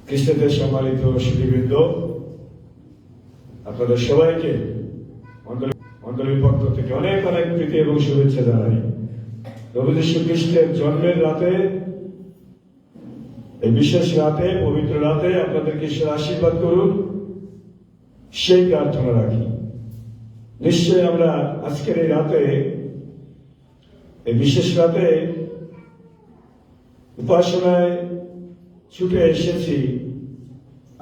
খ্রিস্টদের সম্মানিত সুধীবৃন্দ, আপনাদের সবাইকে মণ্ডলীর পক্ষ থেকে অনেক অনেক প্রীতি এবং শুভেচ্ছা জানাই। প্রভু যীশু খ্রিস্টের জন্মের রাতে, এই বিশেষ রাতে, পবিত্র রাতে আপনাদেরকে ঈশ্বর আশীর্বাদ করুন, সেই প্রার্থনা রাখি। নিশ্চয়ই আমরা আজকের এই রাতে, এই বিশেষ রাতে উপাসনায় ছুটে এসেছি।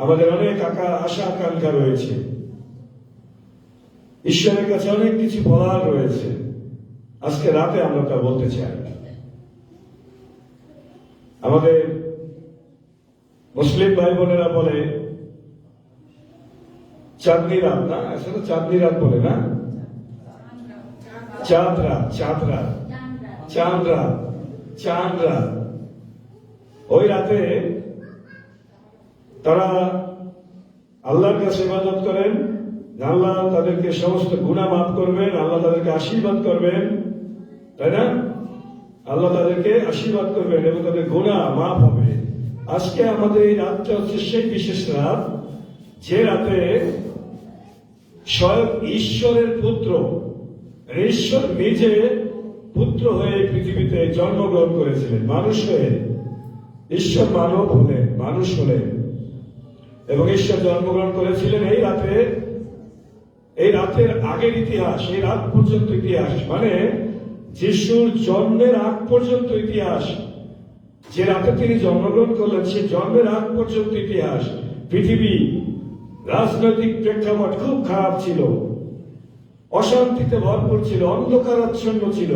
আমাদের অনেক আশা আকাঙ্ক্ষা রয়েছে, ঈশ্বরের কাছে অনেক কিছু বলার রয়েছে। আজকে রাতে আমরা তা বলতে চাই। আমাদের মুসলিম ভাই বোনেরা বলে চাঁদনি রাত, না আসলে চাঁদনি রাত বলে না, চাঁদ রাত, চাঁদ রাত, চাঁদ রাত, চাঁদ রাত। ওই রাতে তারা আল্লাহর কাছে ইবাদত করেন, আল্লাহ তাদেরকে সমস্ত গুনাহ মাফ করবেন, আল্লাহ তাদেরকে আশীর্বাদ করবেন, তাই না? আল্লাহ তাদেরকে আশীর্বাদ করবেন এবং তাদের গুনাহ মাফ হবে। আজকে আমাদের এই রাতটা হচ্ছে সেই বিশেষ রাত, যে রাতে স্বয়ং ঈশ্বরের পুত্র, ঈশ্বর নিজে পুত্র হয়ে পৃথিবীতে জন্মগ্রহণ করেছিলেন, মানুষ হয়ে। ঈশ্বর মানব হলেন, মানুষ হলেন এবং ঈশ্বর জন্মগ্রহণ করেছিলেন এই রাতে। এই রাতের আগের ইতিহাস, এই রাত পর্যন্ত ইতিহাস, মানে যিশুর জন্মের আগ পর্যন্ত ইতিহাস। যে রাতে তিনি জন্মগ্রহণ করলেন সে জন্মের আগ পর্যন্ত ইতিহাস। পৃথিবী রাজনৈতিক প্রেক্ষাপট খুব খারাপ ছিল, অশান্তিতে ভরপুর ছিল, অন্ধকারাচ্ছন্ন ছিল।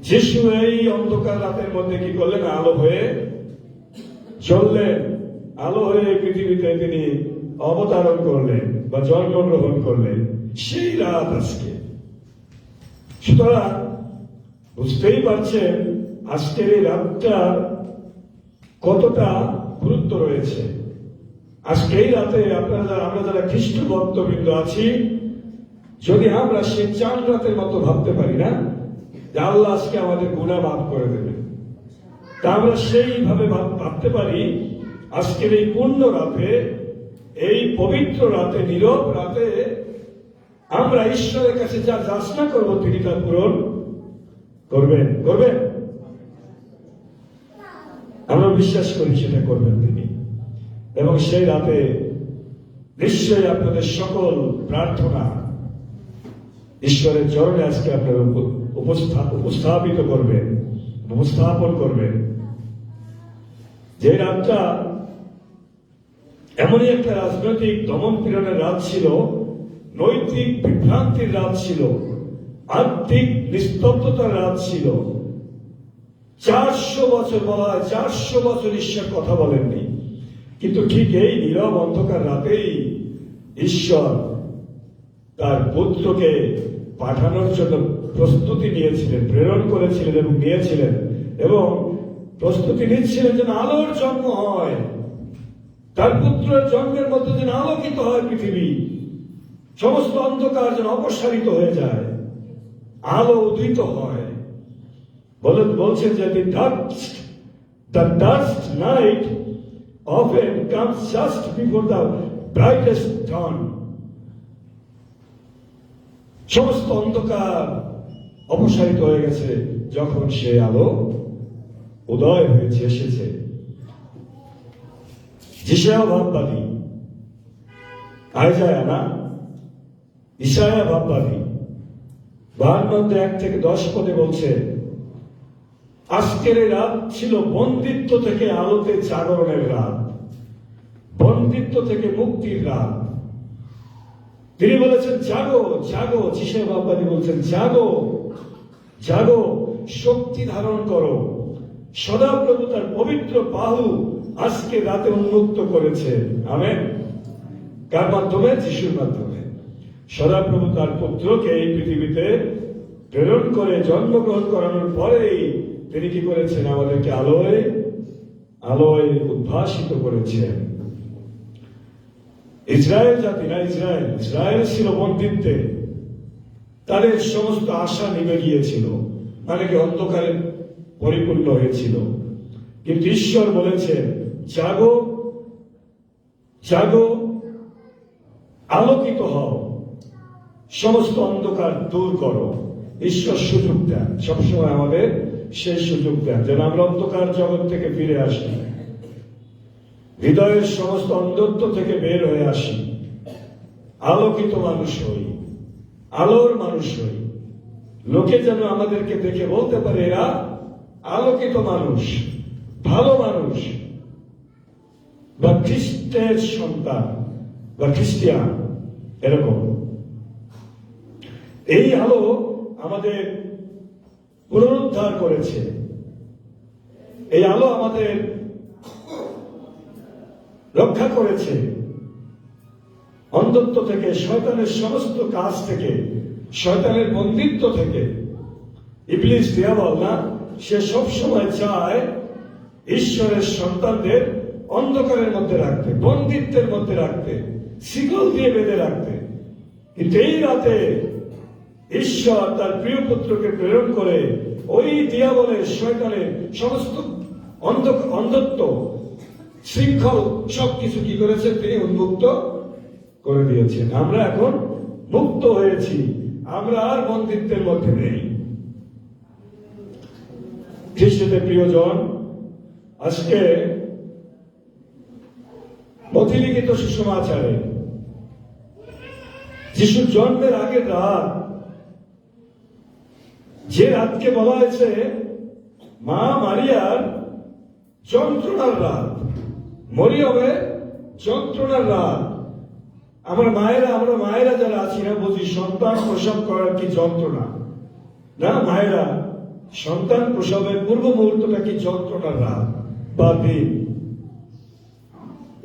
যিশু এই অন্ধকার রাতের মধ্যে কি করলেন? আলো হয়ে চললেন, আলো হয়ে পৃথিবীতে তিনি অবতরণ করলেন বা জন্মগ্রহণ করলেন। সেই রাত আজকে। সুতরাং বুঝতেই পারছেন আজকের এই রাতটা কতটা গুরুত্ব রয়েছে। আজকে এই রাতে আমরা যারা খ্রিস্ট ভক্তবৃন্দ আছি, যদি আমরা সেই চাঁদ রাতের মতো ভাবতে পারি না যে আল্লাহ আজকে আমাদের গুনাহ মাফ করে দেবে, তা আমরা সেইভাবে ভাবতে পারি আজকের এই পূর্ণ রাতে, এই পবিত্র রাতে, নীরব রাতে আমরা ঈশ্বরের কাছে যা যাচনা করব তিনি তা পূরণ করবেন। করবেন, আমরা বিশ্বাস করি সেটা করবেন তিনি। এবং সেই রাতে নিশ্চয়ই আপনাদের সকল প্রার্থনা ঈশ্বরের চরণে আজকে আপনারা উপস্থাপিত করবেন, উপস্থাপন করবেন। যে রাতটা এমনই একটা রাজনৈতিক দমন পীড়নের রাত ছিল, নৈতিক বিভ্রান্তির রাত ছিল, আর্থিক নিস্তব্ধতার রাত ছিল। 400 বছর বলা হয়, 400 বছর ঈশ্বর কথা বলেননি, কিন্তু ঠিক এই নীরব অন্ধকার রাতেই ঈশ্বর তার পুত্রকে পাঠানোর জন্য প্রস্তুতি নিয়েছিলেন, প্রেরণ করেছিলেন এবং নিয়েছিলেন, এবং প্রস্তুতি নিচ্ছিলেন যেন আলোর জন্ম হয়, তার পুত্রের জন্মের মধ্যে যেন আলোকিত হয় পৃথিবী, সমস্ত অন্ধকার যেন অপসারিত হয়ে যায়, আলো উদিত হয়। বলছেন যে the dark night often comes just before the brightest dawn. সমস্ত অন্ধকার অপসারিত হয়ে গেছে যখন সে আলো উদয় হয়েছে, এসেছে। যিশায়া ভাববাদী, আইজায়া না, ইসায়া ভাববাদী 52:1-10 পদে বলছে, আজকের রাত ছিল বন্দিত্ব থেকে আলোতে জাগরণের রাত, বন্দিত্ব থেকে মুক্তির রাত। তিনি বলেছেন জাগো, জাগো। যিশায়া ভাববাদী বলছেন জাগো, জাগো, শক্তি ধারণ করো। সদাপ্রভু তার পবিত্র বাহু আজকে রাতে উন্মুক্ত করেছে। আমেন। কার মাধ্যমে? যিশুর মাধ্যমে। সদাপ্রভু তার পুত্রকে এই পৃথিবীতে প্রেরণ করে জন্মগ্রহণ করানোর পরেই তিনি কি করেছেন? আমাদেরকে আলোয় আলোয় উদ্ভাসিত করেছেন। ইসরায়েল জাতি না, ইসরায়েল ছিল বন্দিত্বে, তাদের সমস্ত আশা নিভে গিয়েছিল, মানে কি অন্ধকারে পরিপূর্ণ হয়েছিল। কিন্তু ঈশ্বর বলেছেন জাগো, জাগো, আলোকিত হও, সমস্ত অন্ধকার দূর করো। ঈশ্বর সুযোগ দেন, সবসময় আমাদের সেই সুযোগ দেন যেন আমরা অন্ধকার জগৎ থেকে ফিরে আসি, হৃদয়ের সমস্ত অন্ধত্ব থেকে বের হয়ে আসি, আলোকিত মানুষ হই, আলোর মানুষ হই। লোকে যেন আমাদেরকে দেখে বলতে পারে এরা আলোকিত মানুষ, ভালো মানুষ, বা খ্রিস্টের সন্তান বা খ্রিস্টিয়ান, এরকম। এই আলো আমাদের পুনরুদ্ধার করেছে, এই আলো আমাদের রক্ষা করেছে অন্ধত্ব থেকে, শয়তানের সমস্ত কাজ থেকে, শয়তানের বন্দিত্ব থেকে। ইবলিস দিয়াবল না, সে সবসময় চায় ঈশ্বরের সন্তানদের অন্ধকারের মধ্যে রাখতে, বন্দিত্বের মধ্যে রাখতে, শিকল দিয়ে বেঁধে রাখতে। কিন্তু এই রাতে ঈশ্বর তার প্রিয় পুত্রকে প্রেরণ করে ওই দিয়াবলের, শয়তানের সমস্ত অন্ধত্ব, শৃঙ্খল সবকিছু কি করেছেন, তিনি উন্মুক্ত করে দিয়েছেন। আমরা এখন মুক্ত হয়েছি, আমরা আর বন্দিত্বের মধ্যে নেই। খ্রিস্টতে প্রিয়জন, আজকে মথিলিখিত সুসমাচারে যিশুর জন্মের আগের রাত, যে রাতকে বলা হয়েছে মা মারিয়ার যন্ত্রণার রাত, মরিয়মের যন্ত্রণার রাত। আমরা মায়েরা যারা আছি না, বুঝি সন্তান প্রসব করার কি যন্ত্রণা না। মায়েরা সন্তান প্রসবের পূর্ব মুহূর্তটা কি যন্ত্রণার রাত বা দিন।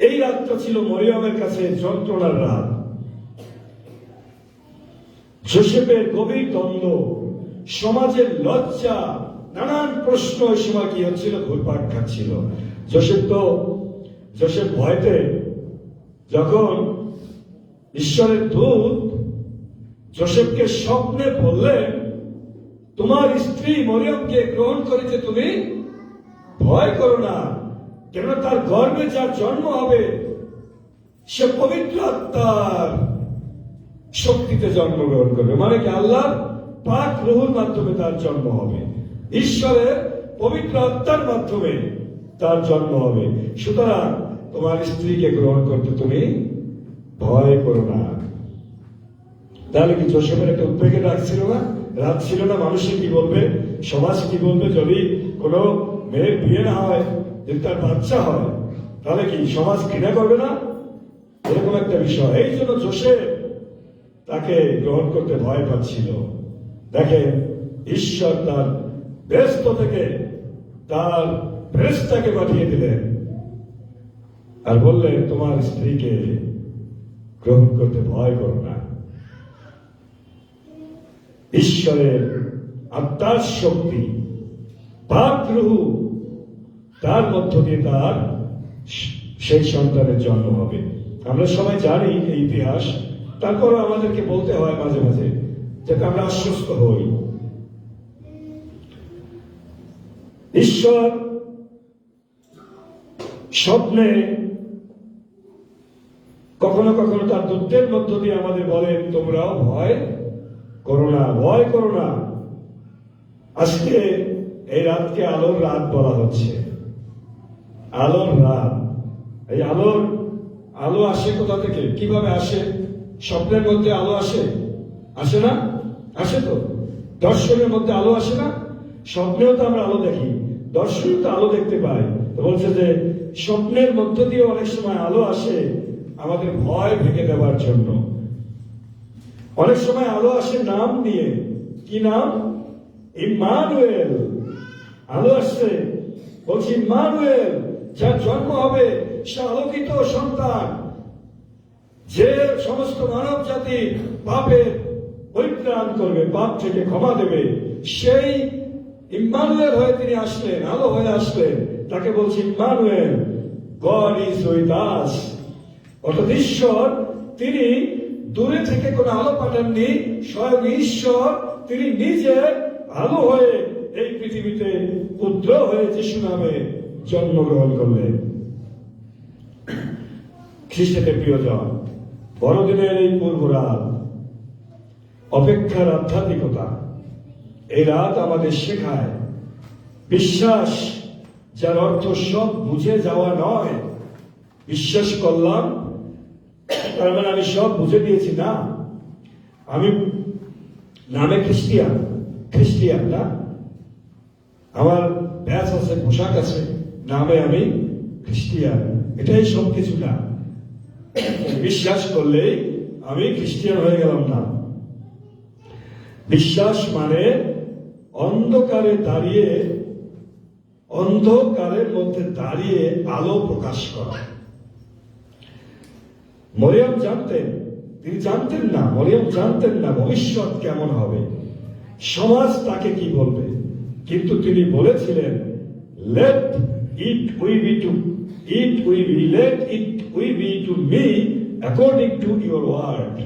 এই রাতটা ছিল মরিয়মের কাছে যন্ত্রণার রাত। যোসেফের গভীর দ্বন্দ্ব, সমাজের লজ্জা, নানান প্রশ্ন ওই সময় কি হচ্ছিল, ঘুরপাক খাচ্ছিল। যোসেফ ভয়তে, যখন ঈশ্বরের দূত যোসেফকে স্বপ্নে বললেন তোমার স্ত্রী মরিয়মকে গ্রহণ করেছে, তুমি ভয় করো না, কেননা তার গর্ভে যার জন্ম হবে সে পবিত্র আত্মার শক্তিতে জন্মগ্রহণ করবে। মানে কি, আল্লাহর পাক রূহের মাধ্যমে তার জন্ম হবে, ঈশ্বরের পবিত্র আত্মার মাধ্যমে তার জন্ম হবে। সুতরাং তোমার স্ত্রীকে গ্রহণ করতে তুমি ভয় করো না। তাহলে কি যোসেফের একটা উদ্বেগের রাত ছিল না? মানুষে কি বলবে, সমাজ কি বলবে, যদি কোনো মেয়ের বিয়ে না হয়, যদি তার বাচ্চা হয়, তাহলে কি সমাজ ঘৃণা করবে না? এরকম একটা বিষয়। এই জন্য যোসেফ তাকে গ্রহণ করতে ভয় পাচ্ছিল। দেখেন, ঈশ্বর তার ব্যস্ত থেকে তার ফেরেশতাকে পাঠিয়ে দিলেন আর বললেন তোমার স্ত্রীকে গ্রহণ করতে ভয় করো না। ঈশ্বরের আত্মার শক্তি, পাক রূহ, তার মধ্য দিয়ে তার সেই সন্তানের জন্ম হবে। আমরা সবাই জানি এই ইতিহাস, তারপরও আমাদেরকে বলতে হয় মাঝে মাঝে, যাতে আমরা আশ্বস্ত হই। ঈশ্বর স্বপ্নে কখনো কখনো তার দূতদের মধ্য দিয়ে আমাদের বলেন তোমরাও ভয় করো না, ভয় করো না। আজকে এই রাতকে আলোর রাত বলা হচ্ছে, আলোর রাত। এই আলো আসে কোথা থেকে, কিভাবে আসে? স্বপ্নের মধ্যে আলো আসে না? আসে তো। দর্শনের মধ্যে আলো আসে না? স্বপ্নেও তো আমরা আলো দেখি, দর্শনেও তো আলো দেখতে পাই। তো বলছে যে স্বপ্নের মধ্য দিয়ে অনেক সময় আলো আসে আমাদের ভয় ভেঙে দেওয়ার জন্য। অনেক সময় আলো আসে নাম নিয়ে। কি নাম? ইম্মানুয়েল। আলো আসছে, বলছি ইম্মানুয়েল, যার জন্ম হবে সে আলোকিত সন্তান, যে সমস্ত মানব জাতি পাপের পরিত্রাণ করবে, পাপ থেকে ক্ষমা দেবে। সেই ইম্মানুয়েল হয়ে তিনি আসলেন, আলো হয়ে আসলেন। তাকে বলছি Emmanuel, god is with us. অর্থাৎ ঈশ্বর তিনি দূরে থেকে কোনো আলো পাঠাননি, স্বয়ং ঈশ্বর তিনি নিজে আলো হয়ে এই পৃথিবীতে পুত্র হয়ে যিশু নামে জন্মগ্রহণ করলেন। খ্রিস্টে প্রিয়জন, বড়দিনের এই পূর্ব রাত, অপেক্ষার আধ্যাত্মিকতা, এই রাত আমাদের শেখায় বিশ্বাস যার অর্থ সব বুঝে যাওয়া নয়। বিশ্বাস করলাম তার মানে আমি সব বুঝে দিয়েছি না, আমি নামে খ্রিস্টিয়ান না, আমার ব্যাস আছে, পোশাক আছে, নামে আমি খ্রিস্টিয়ান, এটাই সব কিছু না। বিশ্বাস করলেই আমি খ্রিস্টিয়ান হয়ে গেলাম না। বিশ্বাস মানে অন্ধকারের মধ্যে দাঁড়িয়ে আলো প্রকাশ করা। মরিয়ম জানতেন না ভবিষ্যৎ কেমন হবে, সমাজ তাকে কি বলবে, কিন্তু তিনি বলেছিলেন, let it we be to me according to your word.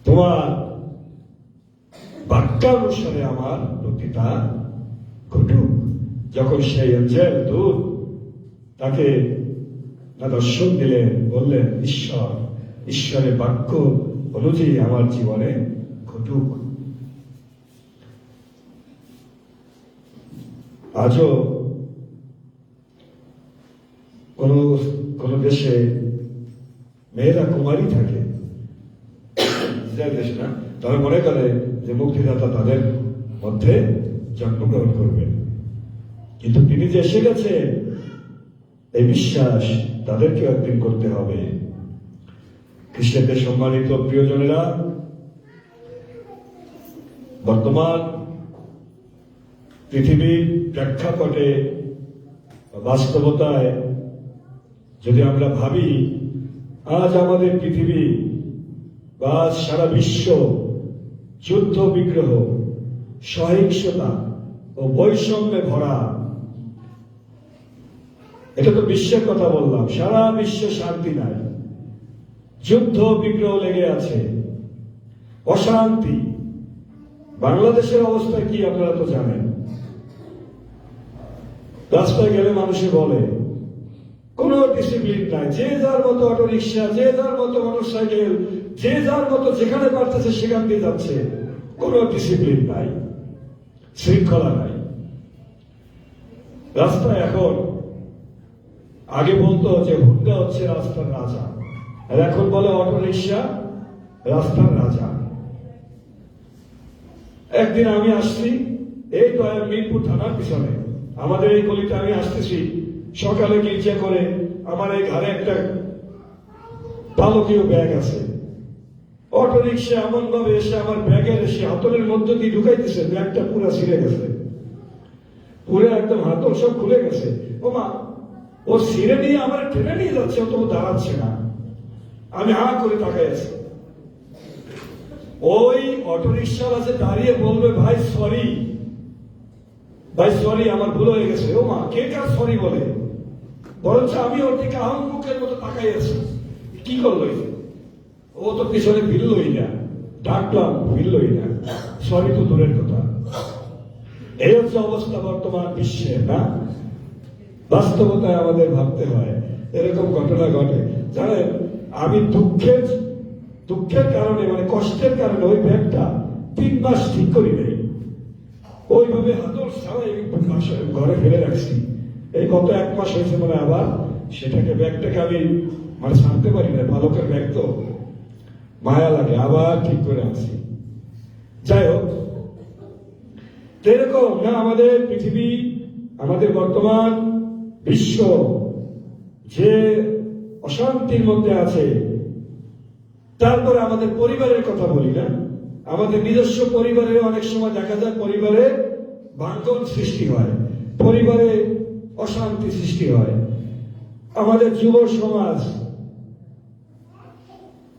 তোমার বাক্যানুসারে আমার প্রতিটা ঘটুক। যখন সেই এঞ্জেল দূত তাকে দর্শন দিলেন, বললেন ঈশ্বরের বাক্য অনুযায়ী আমার জীবনে ঘটুক। আজও কোন দেশে মেয়েরা কুমারী থাকে, দেশ না, তারা মনে করে যে মুক্তিদাতা তাদের মধ্যে জন্মগ্রহণ করবেন, কিন্তু তিনি যে এসে গেছেন এই বিশ্বাস তাদেরকে একদিন করতে হবে। খ্রিস্টানদের সম্মানিত প্রিয়জনেরা, বর্তমান পৃথিবীর প্রেক্ষাপটে বাস্তবতায় যদি আমরা ভাবি, আজ আমাদের পৃথিবী বা সারা বিশ্ব যুদ্ধ বিগ্রহ, সহিংসতা ও বৈষম্যে ভরা। এটা তো বিশ্বের কথা বললাম, সারা বিশ্বে শান্তি নাই, যুদ্ধ বিগ্রহ লেগে আছে, অশান্তি। বাংলাদেশের অবস্থা কি আপনারা তো জানেন। রাস্তায় গেলে মানুষে বলে কোন ডিসিপ্লিন নাই, যে যার মতো অটো রিক্সা, যে যার মতো মোটর সাইকেল, যে যার মতো যেখানে পারতেছে সেখান দিয়ে যাচ্ছে, কোন ডিসিপ্লিন নাই, শৃঙ্খলা নাই। রাস্তায় এখন আগে বলতো যে হুন্ডা হচ্ছে রাস্তার রাজা, আর এখন বলে অটো রিক্সা রাস্তার রাজা। একদিন আমি আসছি, এই তো মিরপুর থানার পিছনে আমাদের এই গলিতে আমি আসতেছি, সকালে গির্জা করে আমার এই ঘরে একটা পালকীয় ব্যাগ আছে, অটো রিক্সা এমন ভাবে এসে আমার ব্যাগের এসে হাতলের মধ্য দিয়ে ঢুকাইতেছে, ব্যাগটা পুরো ছিঁড়ে গেছে, পুরো একদম হাতল সব খুলে গেছে। ও মা, ও ছিঁড়ে নিয়ে আমার টেনে নিয়ে যাচ্ছে, ও তো দাঁড়াচ্ছে না। আমি হা করে তাকাই আছি, ওই অটো রিক্সাওয়ালা দাঁড়িয়ে বলবে ভাই সরি, আমার ভুল হয়ে গেছে। ও মা, কে কার সরি বলে? বরঞ্চ আমি ওর দিকে আহম্মুখের মতো তাকাই আছি, কি করলো? ও তো পিছনে ফিরলই না, ডাকলাম ফিরলই না, সরি তো দূরের কথা। এই হচ্ছে অবস্থা বর্তমান বিশ্বের, না? বাস্তবতায় আমাদের ভাবতে হয়, এরকম ঘটনা ঘটে। জানেন, আমি দুঃখের কারণে, মানে কষ্টের কারণে ওই ব্যাগটা 3 মাস ঠিক করি নেই, ওইভাবে হাতল ছাড়াই ঘরে ফেলে রাখছি। এই গত 1 মাস হয়েছে, মানে আবার সেটাকে ব্যাগটাকে আমি মানে ছাড়তে পারি না, বালকের ব্যাগ তো মায়া লাগে, আবার ঠিক করে আনছি। যাই হোক, এরকম না আমাদের পৃথিবী, আমাদের বর্তমান বিশ্ব যে অশান্তির মধ্যে আছে। তারপরে আমাদের পরিবারের কথা বলি না, আমাদের নিজস্ব পরিবারে অনেক সময় দেখা যায় পরিবারে ভাঙন সৃষ্টি হয়, পরিবারে অশান্তি সৃষ্টি হয়। আমাদের যুব সমাজ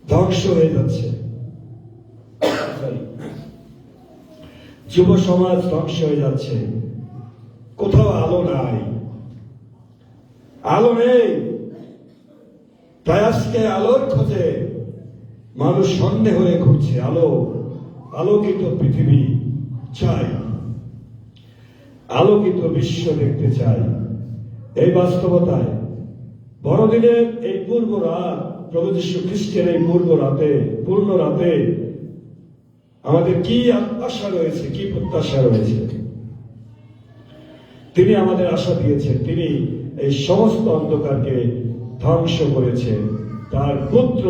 ধ্বংস হয়ে যাচ্ছে, যুব সমাজ ধ্বংস হয়ে যাচ্ছে। কোথাও আলো নাই, আলো নেই। তাই আজকে আলোর খোঁজে মানুষ সন্দেহ হয়ে ঘুরছে। আলোকিত পৃথিবী চাই, আলোকিত বিশ্ব দেখতে চাই। এই বাস্তবতায় বড়দিনের এই পূর্ব রাত, প্রভু যীশু খ্রিস্টের এই পূর্ণ রাতে আমাদের কি আশা রয়েছে, কি প্রত্যাশা রয়েছে? তিনি আমাদের আশা দিয়েছেন, তিনি এই সমস্ত অন্ধকারকে ধ্বংস করেছেন। তার পুত্র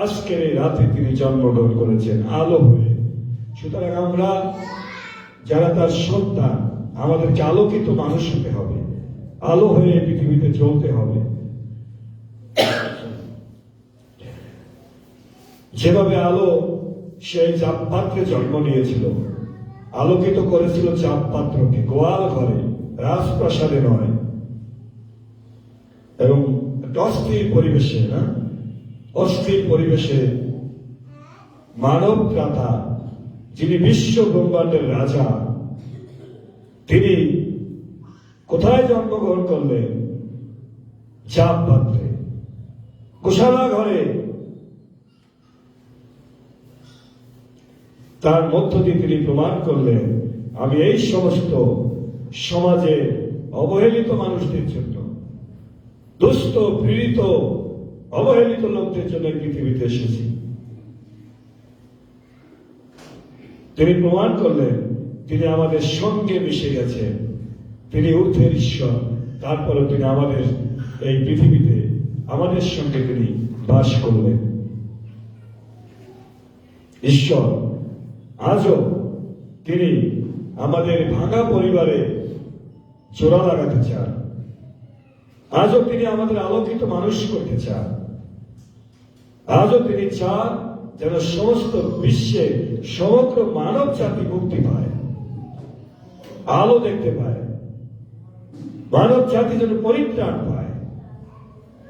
আজকের এই রাতে তিনি জন্মগ্রহণ করেছেন আলো হয়ে। সুতরাং আমরা যারা তার সন্তান, আমাদেরকে আলোকিত মানুষ হতে হবে, আলো হয়ে পৃথিবীতে চলতে হবে। যেভাবে আলো সেই চাপ পাত্রে জন্ম নিয়েছিল, আলোকিত করেছিল চাপ পাত্রকে, গোয়াল ঘরে, রাজপ্রাসাদে নয়, এবং অস্থির পরিবেশে না, অস্থির পরিবেশে মানব ত্রাতা, যিনি বিশ্ব ব্রহ্মাণ্ডের রাজা, তিনি কোথায় জন্মগ্রহণ করলেন? চাপ পাত্রে, গোশালা ঘরে। তার মধ্য দিয়ে তিনি প্রমাণ করলেন, আমি এই সমস্ত সমাজে অবহেলিত মানুষদের জন্য, দুস্থ, পীড়িত, অবহেলিত লোকদের জন্য পৃথিবীতে এসেছি। তিনি প্রমাণ করলেন তিনি আমাদের সঙ্গে মিশে গেছেন, তিনি ঊর্ধ্বের ঈশ্বর। তারপরে তিনি আমাদের এই পৃথিবীতে আমাদের সঙ্গে তিনি বাস করলেন। ঈশ্বর আজও তিনি আমাদের ভাঙা পরিবারে জোড়া লাগাতে চান, আজও তিনি আমাদের আলোকিত মানুষ করতে চান, আজও তিনি চান যেন সমস্ত বিশ্বে সমগ্র মানব জাতি মুক্তি পায়, আলো দেখতে পায়, মানব জাতি যেন পরিত্রাণ পায়।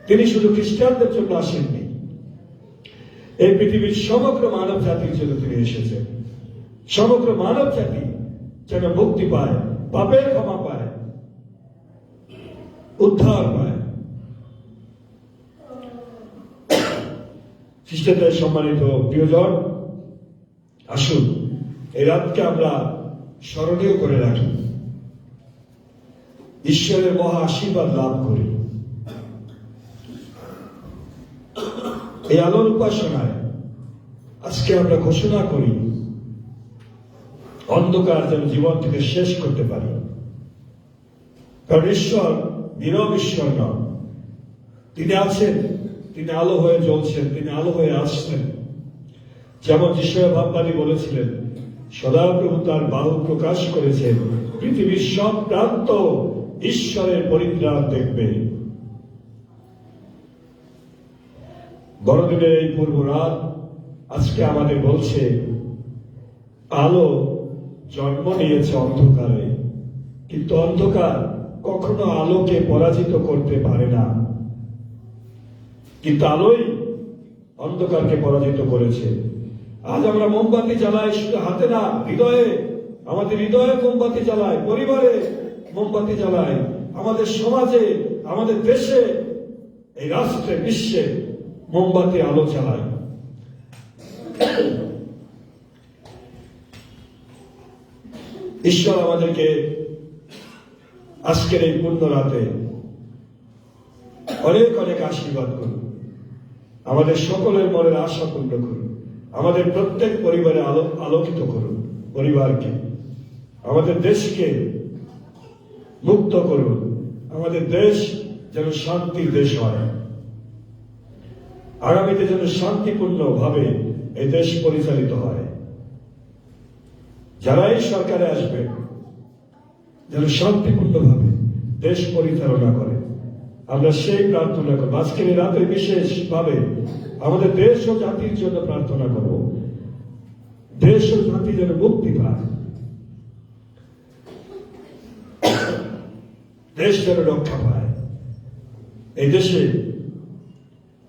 তিনি শুধু খ্রিস্টানদের জন্য আসেননি, এই পৃথিবীর সমগ্র মানব জাতির জন্য তিনি এসেছেন। সমগ্র মানব জাতি যেন মুক্তি পায়, পাপের ক্ষমা পায়, উদ্ধার পায়। খ্রিস্টানদের সম্মানিত প্রিয়জন, আসুন এই রাতকে আমরা স্মরণীয় করে রাখি, ঈশ্বরের মহা আশীর্বাদ লাভ করি। এই আলোর উপাসনায় আজকে আমরা ঘোষণা করি, অন্ধকার যেন জীবন থেকে শেষ করতে পারি। কারণ ঈশ্বর নীরব ঈশ্বর নন, তিনি আছেন, তিনি আলো হয়ে জ্বলছেন, তিনি আলো হয়ে আসছেন। যেমন যিশয়া ভাববাদী বলেছিলেন, সদাপ্রভু তার বাহু প্রকাশ করেছেন, পৃথিবীর সব প্রান্ত ঈশ্বরের পরিত্রাণ দেখবে। বড়দিনের এই পূর্ব রাত আজকে আমাদের বলছে, আলো জন্ম নিয়েছে অন্ধকারে, কিন্তু অন্ধকার কখনো আলোকে পরাজিত করতে পারে না, কিন্তু আলোই অন্ধকারকে পরাজিত করেছে। আজ আমরা মোমবাতি জ্বালাই, শুধু হাতে না, হৃদয়ে, আমাদের হৃদয়ে মোমবাতি জ্বালাই, পরিবারে মোমবাতি জ্বালাই, আমাদের সমাজে, আমাদের দেশে, এই রাষ্ট্রে, বিশ্বে মোমবাতি আলো জ্বালাই। ঈশ্বর আমাদেরকে আজকের এই পূর্ণ রাতে অনেক অনেক আশীর্বাদ করুন, আমাদের সকলের মনের আশা পূর্ণ করুন, আমাদের প্রত্যেক পরিবারে আলোকিত করুন, পরিবারকে, আমাদের দেশকে মুক্ত করুন, আমাদের দেশ যেন শান্তির দেশ হয়, আগামীতে যেন শান্তিপূর্ণ ভাবে এই দেশ পরিচালিত হয়। যারাই সরকারে আসবে যেন শান্তিপূর্ণ ভাবে দেশ পরিচালনা করে, আমরা সেই প্রার্থনা করব। আজকের এই রাতে বিশেষ ভাবে আমাদের দেশ ও জাতির জন্য প্রার্থনা করব, দেশ ও জাতি যেন মুক্তি পায়, দেশ যেন রক্ষা পায়, এই দেশে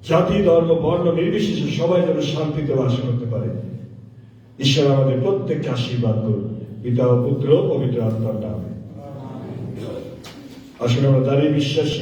জাতি, ধর্ম, বর্ণ নির্বিশেষে সবাই যেন শান্তিতে বাস করতে পারে। ঈশ্বর আমাদের প্রত্যেককে আশীর্বাদ করুন, পিতা ও পুত্র ও পবিত্র আত্মার নামে। আসলে আমরা দাঁড়িয়ে বিশ্বাসী।